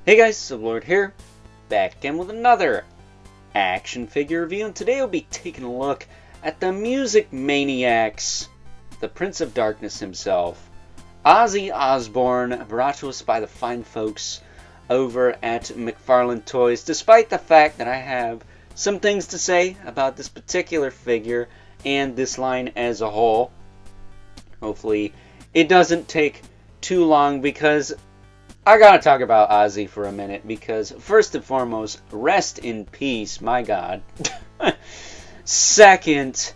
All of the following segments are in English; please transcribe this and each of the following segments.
Hey guys, Sublord here, back again with another action figure review, and today we'll be taking a look at the music maniacs, the Prince of Darkness himself, Ozzy Osbourne, brought to us by the fine folks over at McFarlane Toys, despite the fact that I have some things to say about this particular figure and this line as a whole. Hopefully it doesn't take too long, because I gotta talk about Ozzy for a minute, because first and foremost, rest in peace, my God. Second,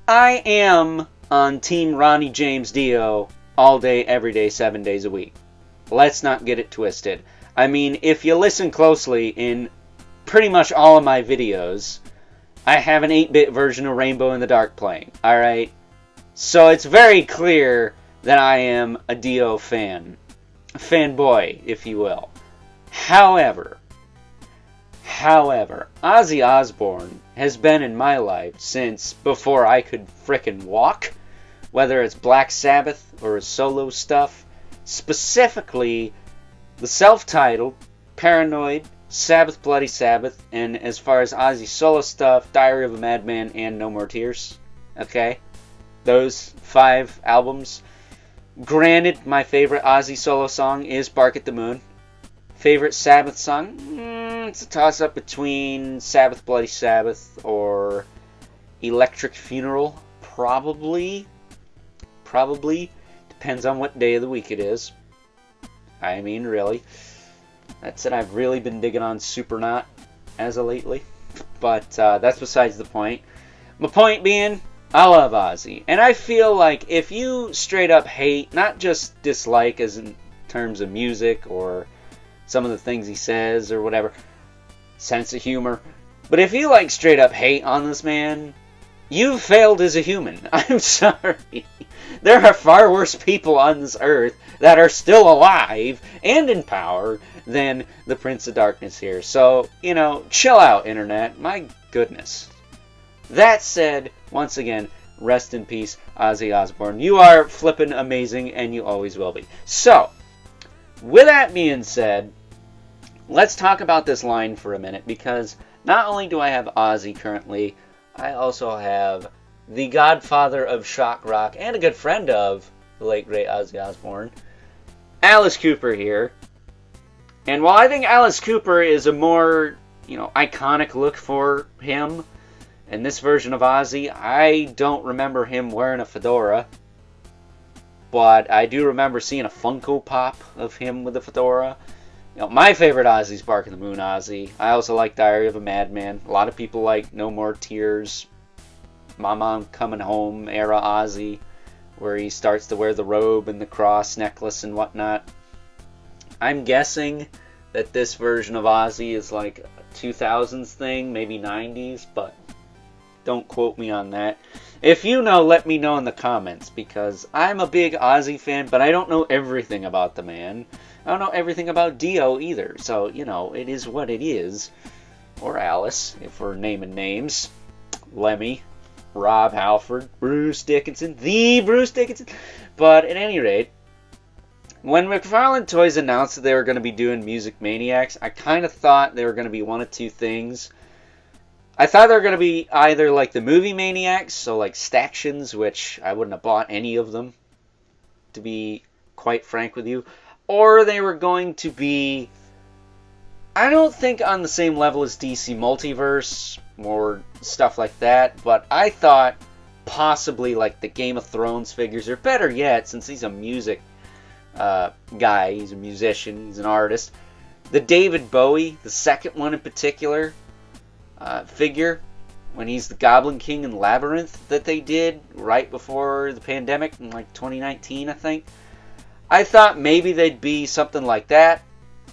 I am on Team Ronnie James Dio all day, every day, 7 days a week. Let's not get it twisted. I mean, if you listen closely in pretty much all of my videos, I have an 8-bit version of Rainbow in the Dark playing, alright? So it's very clear that I am a Dio fan. Fanboy, if you will. However, Ozzy Osbourne has been in my life since before I could frickin' walk, whether it's Black Sabbath or his solo stuff, specifically the self-titled, Paranoid, Sabbath Bloody Sabbath, and as far as Ozzy solo stuff, Diary of a Madman and No More Tears. Okay? Those 5 albums. Granted, my favorite Ozzy solo song is Bark at the Moon. Favorite Sabbath song? It's a toss-up between Sabbath Bloody Sabbath or Electric Funeral. Probably. Depends on what day of the week it is. I mean, really. That's it. I've really been digging on Supernaut as of lately. But that's besides the point. My point being, I love Ozzy, and I feel like if you straight up hate, not just dislike as in terms of music or some of the things he says or whatever, sense of humor, but if you like straight up hate on this man, you've failed as a human. I'm sorry. There are far worse people on this earth that are still alive and in power than the Prince of Darkness here. So, chill out, internet. My goodness. That said, once again, rest in peace, Ozzy Osbourne. You are flippin' amazing, and you always will be. So, with that being said, let's talk about this line for a minute, because not only do I have Ozzy currently, I also have the godfather of shock rock and a good friend of the late great Ozzy Osbourne, Alice Cooper here. And while I think Alice Cooper is a more, iconic look for him, in this version of Ozzy, I don't remember him wearing a fedora, but I do remember seeing a Funko Pop of him with a fedora. My favorite Ozzy is Bark at the Moon Ozzy. I also like Diary of a Madman. A lot of people like No More Tears, Mama I'm Coming Home era Ozzy, where he starts to wear the robe and the cross necklace and whatnot. I'm guessing that this version of Ozzy is like a 2000s thing, maybe 90s, but don't quote me on that. If you know, let me know in the comments, because I'm a big Ozzy fan, but I don't know everything about the man. I don't know everything about Dio either, so, it is what it is. Or Alice, if we're naming names. Lemmy, Rob Halford, Bruce Dickinson, the Bruce Dickinson. But at any rate, when McFarlane Toys announced that they were going to be doing Music Maniacs, I kind of thought they were going to be one of two things. I thought they were going to be either like the movie Maniacs, so like Stactions, which I wouldn't have bought any of them, to be quite frank with you. Or they were going to be, I don't think on the same level as DC Multiverse or stuff like that, but I thought possibly like the Game of Thrones figures, or better yet, since he's a music guy, he's a musician, he's an artist, the David Bowie, the second one in particular, figure, when he's the Goblin King in Labyrinth, that they did right before the pandemic in like 2019, I think. I thought maybe they'd be something like that,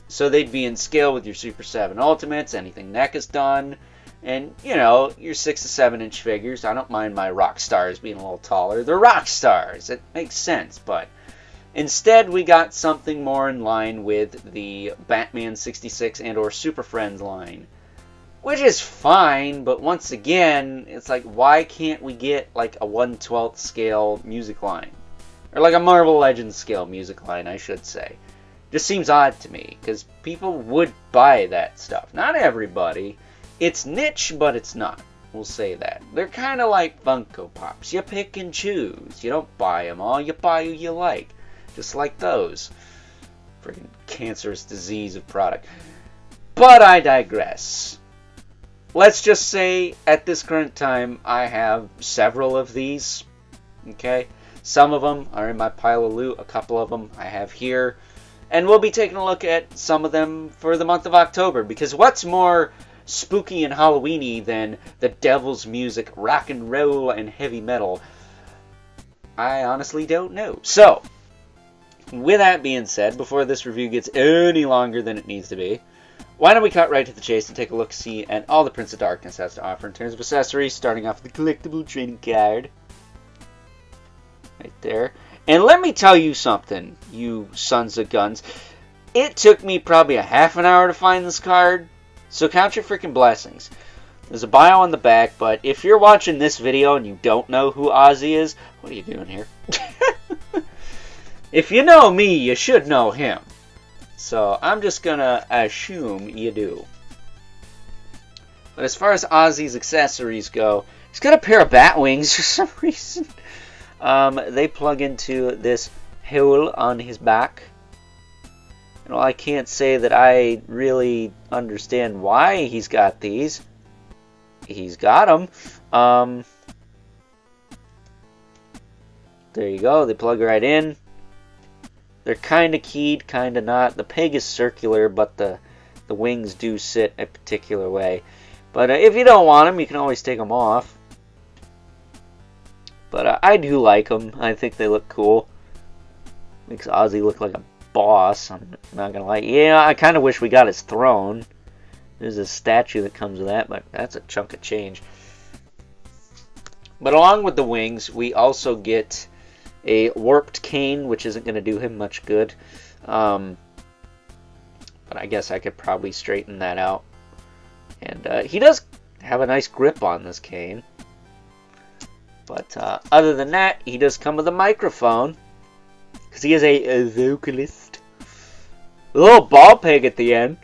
so they'd be in scale with your Super 7 Ultimates, anything NEC has done, and your 6 to 7 inch figures. I don't mind my rock stars being a little taller. They're rock stars, it makes sense, but instead we got something more in line with the Batman 66 and or Super Friends line, which is fine, but once again, it's like, why can't we get like a 1/12 scale music line? Or like a Marvel Legends scale music line, I should say. Just seems odd to me, because people would buy that stuff. Not everybody. It's niche, but it's not. We'll say that. They're kind of like Funko Pops. You pick and choose. You don't buy them all. You buy who you like. Just like those. Freaking cancerous disease of product. But I digress. Let's just say, at this current time, I have several of these. Okay? Some of them are in my pile of loot. A couple of them I have here. And we'll be taking a look at some of them for the month of October. Because what's more spooky and Halloweeny than the devil's music, rock and roll, and heavy metal? I honestly don't know. So, with that being said, before this review gets any longer than it needs to be, why don't we cut right to the chase and take a look-see at all the Prince of Darkness has to offer in terms of accessories, starting off with the collectible trading card. Right there. And let me tell you something, you sons of guns. It took me probably a half an hour to find this card. So count your freaking blessings. There's a bio on the back, but if you're watching this video and you don't know who Ozzy is, what are you doing here? If you know me, you should know him. So I'm just gonna assume you do. But as far as Ozzy's accessories go, he's got a pair of bat wings for some reason. They plug into this hole on his back. And while I can't say that I really understand why he's got these, he's got them. There you go. They plug right in. They're kind of keyed, kind of not. The peg is circular, but the wings do sit a particular way. But if you don't want them, you can always take them off. But I do like them. I think they look cool. Makes Ozzy look like a boss. I'm not gonna lie. Yeah, I kind of wish we got his throne. There's a statue that comes with that, but that's a chunk of change. But along with the wings, we also get a warped cane, which isn't going to do him much good. But I guess I could probably straighten that out. And he does have a nice grip on this cane. But other than that, he does come with a microphone. Because he is a vocalist. A little ball peg at the end.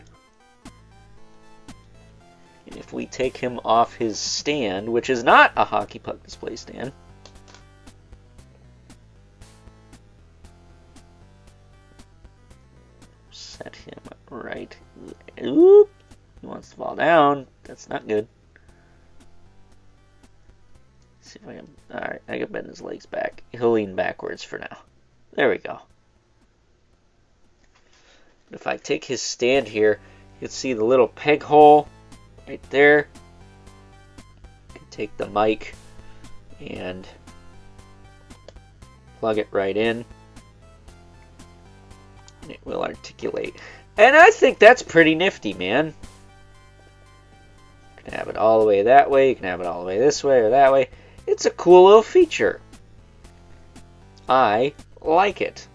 And if we take him off his stand, which is not a hockey puck display stand. Set him right. Oop! He wants to fall down. That's not good. Let's see if I can. Alright, I can bend his legs back. He'll lean backwards for now. There we go. If I take his stand here, you can see the little peg hole right there. You can take the mic and plug it right in. And it will articulate. And I think that's pretty nifty, man. You can have it all the way that way. You can have it all the way this way or that way. It's a cool little feature. I like it.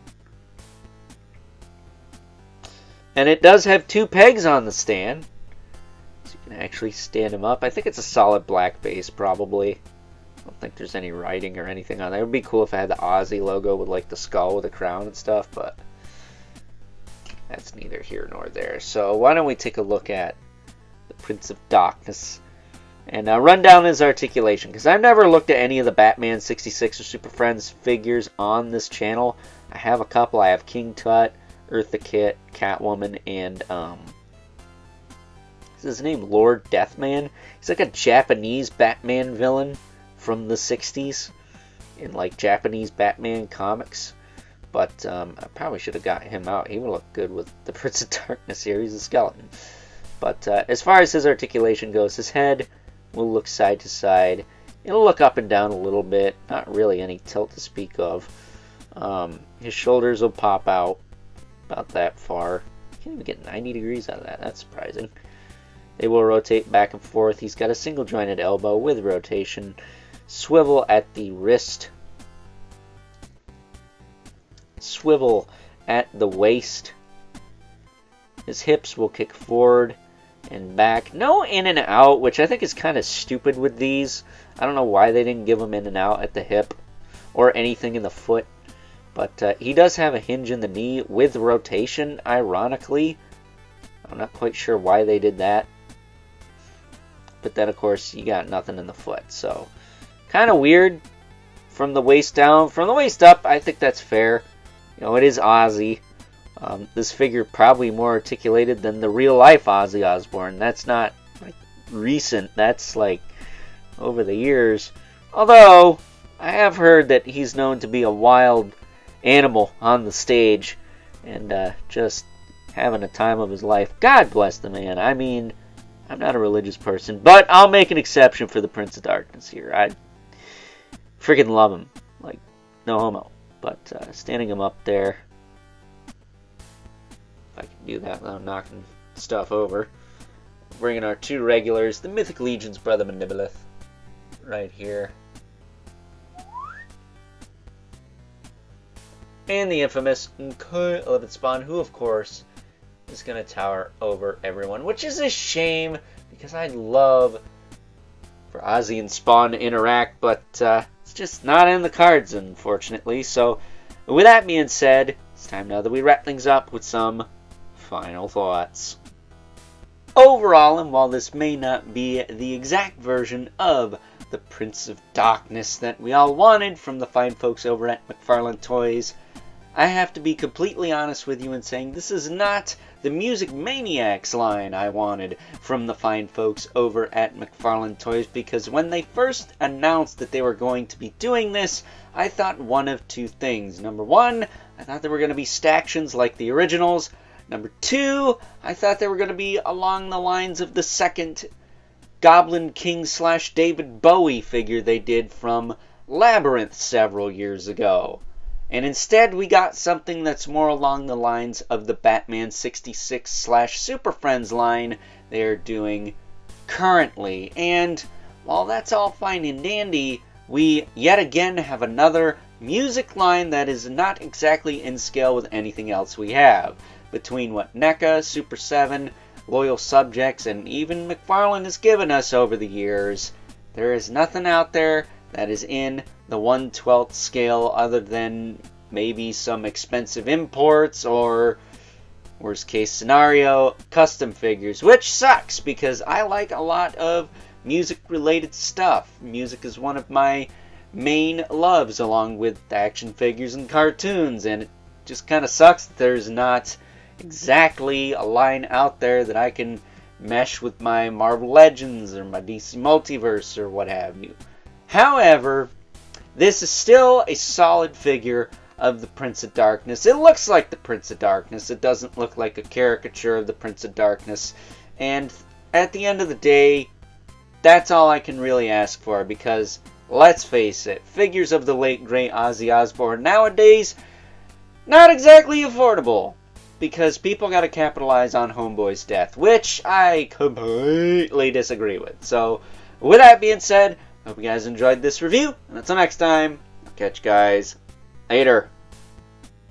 And it does have two pegs on the stand. So you can actually stand him up. I think it's a solid black base, probably. I don't think there's any writing or anything on there. It would be cool if I had the Ozzy logo with like the skull with a crown and stuff, but that's neither here nor there. So why don't we take a look at the Prince of Darkness and run down his articulation, because I've never looked at any of the Batman 66 or Super Friends figures on this channel. I have a couple. I have King Tut, Eartha Kitt, Catwoman, and is his name Lord Deathman? He's like a Japanese Batman villain from the 60s in like Japanese Batman comics. But I probably should have got him out. He would look good with the Prince of Darkness here. He's a skeleton. But as far as his articulation goes, his head will look side to side. It'll look up and down a little bit. Not really any tilt to speak of. His shoulders will pop out about that far. Can't even get 90 degrees out of that. That's surprising. They will rotate back and forth. He's got a single jointed elbow with rotation. Swivel at the wrist. Swivel at the waist. His hips will kick forward and back. No in and out, which I think is kind of stupid with these. I don't know why they didn't give him in and out at the hip or anything in the foot. But he does have a hinge in the knee with rotation, ironically. I'm not quite sure why they did that. But then, of course, you got nothing in the foot. So, kind of weird from the waist down. From the waist up, I think that's fair. You know, it is Ozzy. This figure probably more articulated than the real-life Ozzy Osbourne. That's not, like, recent. That's, like, over the years. Although, I have heard that he's known to be a wild animal on the stage. And just having a time of his life. God bless the man. I mean, I'm not a religious person, but I'll make an exception for the Prince of Darkness here. I freaking love him. Like, no homo. But standing him up there, if I can do that without knocking stuff over. Bringing our two regulars, the Mythic Legion's Brother Manibelith, right here. And the infamous Eleventh Spawn, who, of course, is going to tower over everyone, which is a shame, because I'd love for Ozzy and Spawn to interact, but it's just not in the cards, unfortunately. So, with that being said, it's time now that we wrap things up with some final thoughts. Overall, and while this may not be the exact version of the Prince of Darkness that we all wanted from the fine folks over at McFarlane Toys, I have to be completely honest with you in saying this is not the Music Maniacs line I wanted from the fine folks over at McFarlane Toys, because when they first announced that they were going to be doing this, I thought one of two things. Number one, I thought they were going to be stactions like the originals. Number two, I thought they were going to be along the lines of the second Goblin King / David Bowie figure they did from Labyrinth several years ago. And instead, we got something that's more along the lines of the Batman 66 / Super Friends line they're doing currently. And while that's all fine and dandy, we yet again have another music line that is not exactly in scale with anything else we have. Between what NECA, Super 7, Loyal Subjects, and even McFarlane has given us over the years, there is nothing out there that is in the 1/12 scale other than maybe some expensive imports or, worst case scenario, custom figures, which sucks because I like a lot of music related stuff. Music is one of my main loves along with action figures and cartoons, and it just kind of sucks that there's not exactly a line out there that I can mesh with my Marvel Legends or my DC Multiverse or what have you. However, this is still a solid figure of the Prince of Darkness. It looks like the Prince of Darkness. It doesn't look like a caricature of the Prince of Darkness. And at the end of the day, that's all I can really ask for, because let's face it, figures of the late great Ozzy Osbourne nowadays, not exactly affordable, because people got to capitalize on Homeboy's death, which I completely disagree with. So, with that being said, hope you guys enjoyed this review, and until next time, I'll catch you guys later.